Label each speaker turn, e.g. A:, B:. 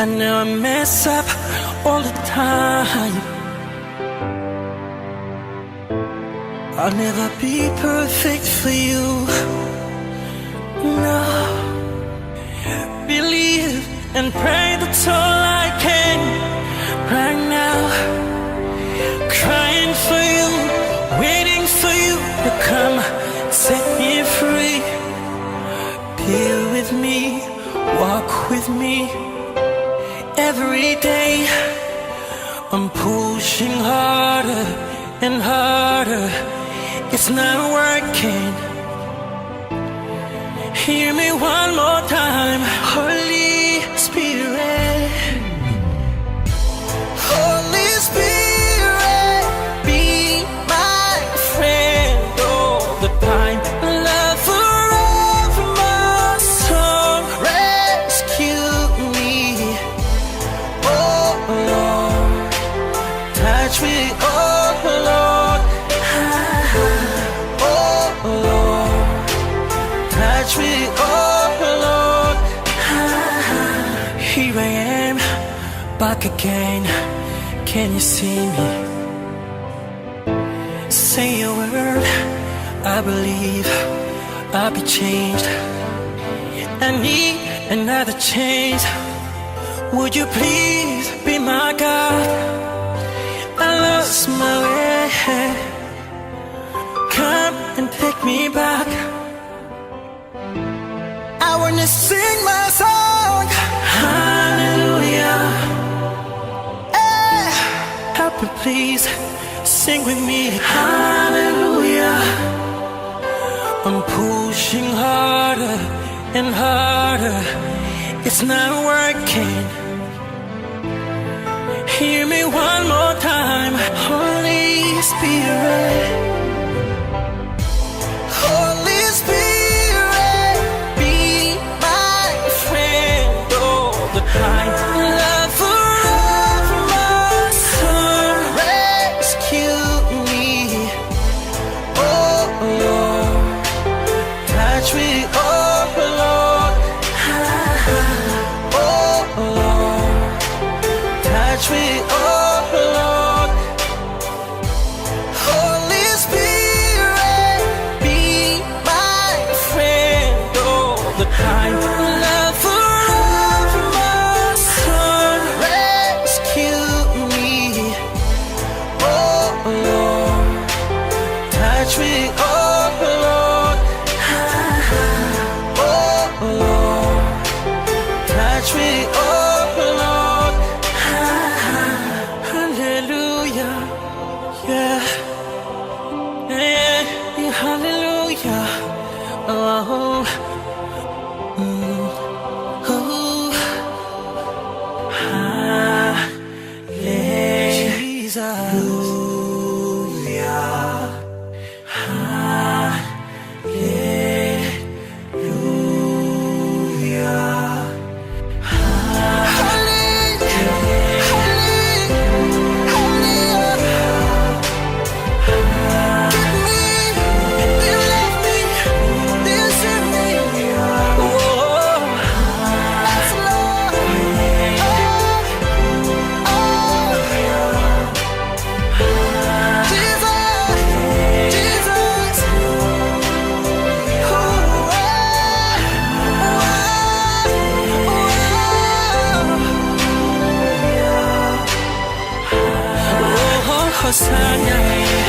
A: I know I mess up all the time. I'll never be perfect for you. No. Believe and pray, that's all I can right now. Crying for you, waiting for you to come set me free. Be with me, walk with me. Every day I'm pushing harder and harder. It's not working. Hear me one more time. Holy Spirit, Holy Spirit, be my friend all the time. Love forever must rescue me. Oh Lord, touch me, oh Lord. Oh Lord, touch me, oh Lord. Here I am, back again. Can you see me? Say a word, I believe I'll be changed. I need another chance. Would you please be my God? I lost my way. Come and take me back. I wanna sing my song. Hallelujah. Hey, help me please, sing with me. Hallelujah. I'm pushing harder and harder. It's not working. Hear me one more time. Holy Spirit, Holy Spirit, be my friend all the time. Love forever must rescue me. Oh Lord, touch me, oh Lord. Oh Lord, touch me, oh Lord. Holy Spirit, be my friend all the time. Love forever must rescue me. Oh Lord, touch me, oh Lord. Oh Lord, touch me, oh Lord. Hallelujah, yeah, yeah, hallelujah. Oh, oh, yeah, Jesus. Hosanna.